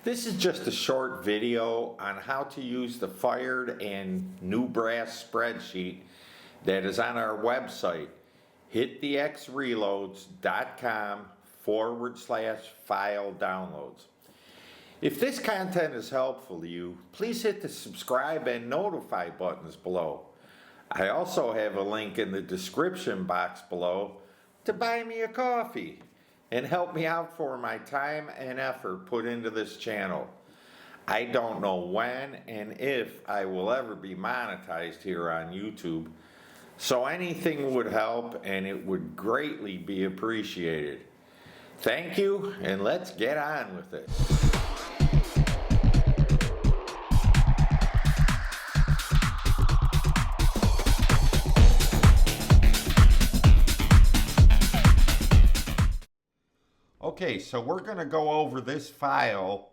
This is just a short video on how to use the fired and new brass spreadsheet that is on our website, hitthexreloads.com/file downloads. If this content is helpful to you, please hit the subscribe and notify buttons below. I also have a link in the description box below to buy me a coffee and help me out for my time and effort put into this channel. I don't know when and if I will ever be monetized here on YouTube, so anything would help and it would greatly be appreciated. Thank you, and let's get on with it. Okay, so we're going to go over this file,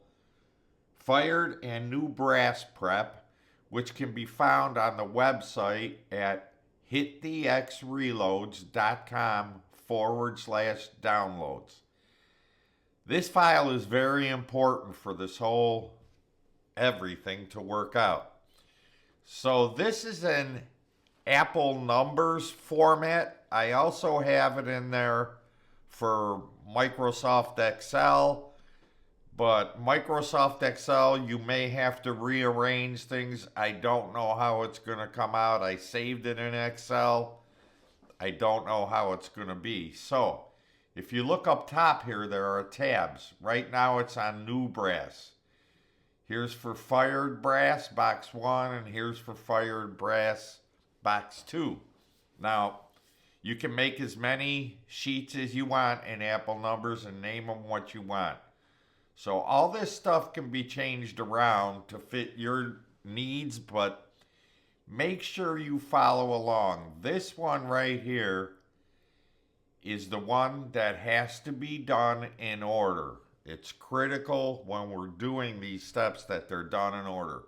Fired and New Brass Prep, which can be found on the website at hitthexreloads.com/downloads. This file is very important for this whole everything to work out. So this is an Apple numbers format. I also have it in there for Microsoft Excel, but Microsoft Excel, you may have to rearrange things. I don't know how it's going to come out. I saved it in Excel. I don't know how it's going to be. So if you look up top here, there are tabs. Right now it's on new brass. Here's for fired brass, box 1, and here's for fired brass, box 2. Now, you can make as many sheets as you want in Apple numbers and name them what you want. So all this stuff can be changed around to fit your needs, but make sure you follow along. This one right here is the one that has to be done in order. It's critical when we're doing these steps that they're done in order.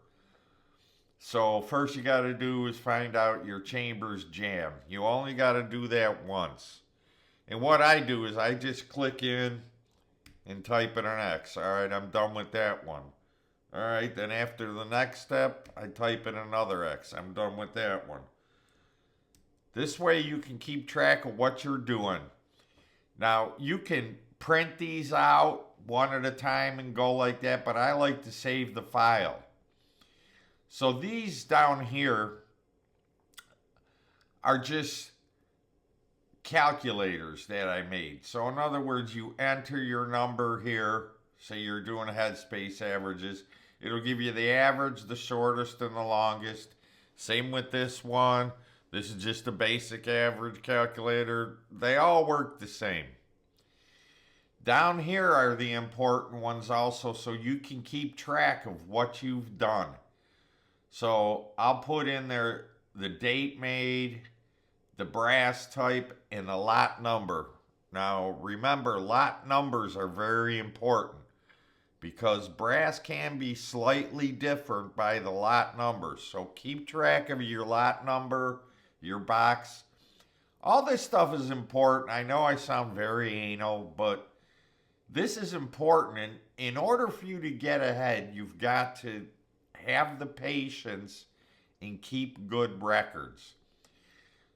So first you got to do is find out your chamber's jam. You only got to do that once. And what I do is I just click in and type in an X. All right, I'm done with that one. All right, then after the next step, I type in another X. I'm done with that one. This way you can keep track of what you're doing. Now, you can print these out one at a time and go like that, but I like to save the file. So these down here are just calculators that I made. So in other words, you enter your number here, say you're doing headspace averages. It'll give you the average, the shortest, and the longest. Same with this one. This is just a basic average calculator. They all work the same. Down here are the important ones also, so you can keep track of what you've done. So I'll put in there the date made, the brass type, and the lot number. Now remember, lot numbers are very important because brass can be slightly different by the lot numbers. So keep track of your lot number, your box. All this stuff is important. I know I sound very anal, but this is important. And in order for you to get ahead, you've got to have the patience and keep good records.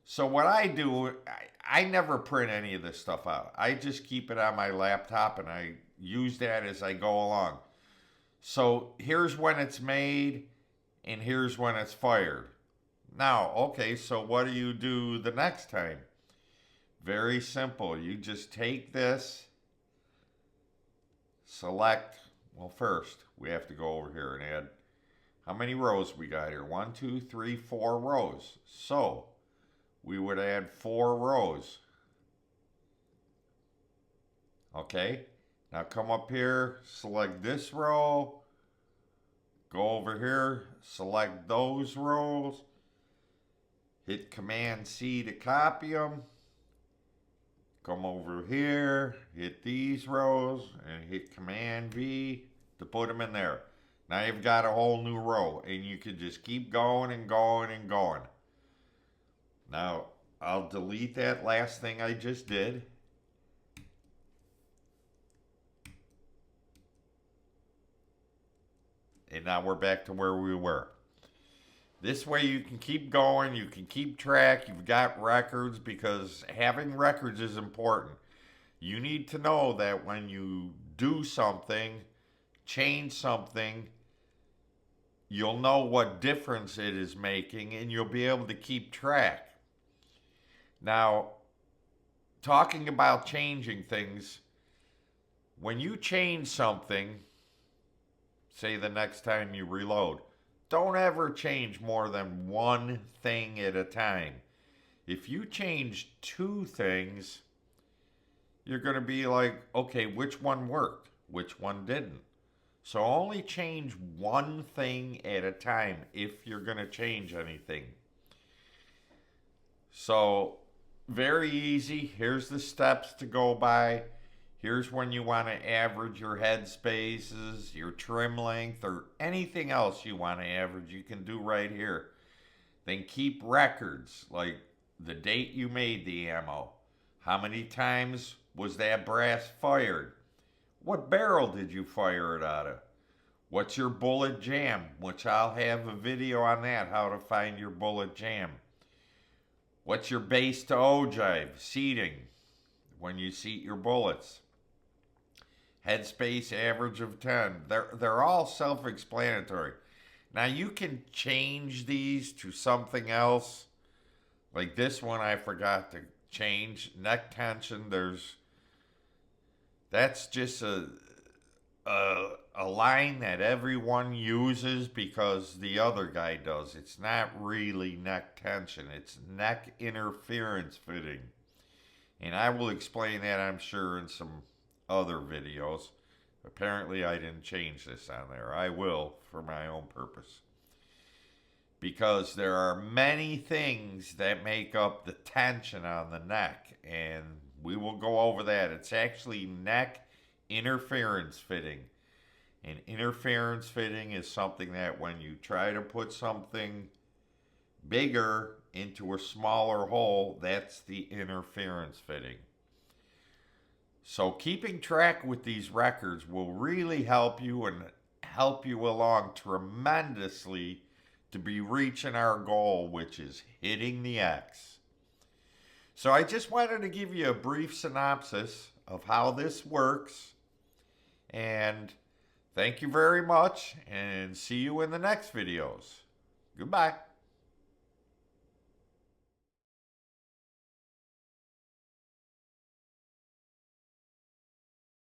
So what I do, I never print any of this stuff out. I just keep it on my laptop and I use that as I go along. So here's when it's made and here's when it's fired. Now, okay, so what do you do the next time? Very simple. You just take this, select, well, first we have to go over here and add how many rows we got here? 1, 2, 3, 4 rows. So we would add 4 rows. Okay, now come up here, select this row, go over here, select those rows, hit Command C to copy them, come over here, hit these rows, and hit Command V to put them in there. Now you've got a whole new row, and you can just keep going and going and going. Now, I'll delete that last thing I just did. And now we're back to where we were. This way you can keep going, you can keep track, you've got records, because having records is important. You need to know that when you do something, change something, you'll know what difference it is making and you'll be able to keep track. Now, talking about changing things, when you change something, say the next time you reload, don't ever change more than one thing at a time. If you change two things, you're going to be like, okay, which one worked? Which one didn't? So only change one thing at a time if you're going to change anything. So very easy. Here's the steps to go by. Here's when you want to average your head spaces, your trim length, or anything else you want to average, you can do right here. Then keep records, like the date you made the ammo. How many times was that brass fired? What barrel did you fire it out of? What's your bullet jam? Which I'll have a video on that, how to find your bullet jam. What's your base to ogive, seating, when you seat your bullets? Headspace average of 10. They're all self-explanatory. Now you can change these to something else. Like this one I forgot to change. Neck tension, that's just a line that everyone uses because the other guy does. It's not really neck tension. It's neck interference fitting. And I will explain that, I'm sure, in some other videos. Apparently I didn't change this on there. I will for my own purpose. Because there are many things that make up the tension on the neck. And we will go over that. It's actually neck interference fitting. And interference fitting is something that when you try to put something bigger into a smaller hole, that's the interference fitting. So keeping track with these records will really help you and help you along tremendously to be reaching our goal, which is hitting the X. So I just wanted to give you a brief synopsis of how this works. And thank you very much, and see you in the next videos. Goodbye.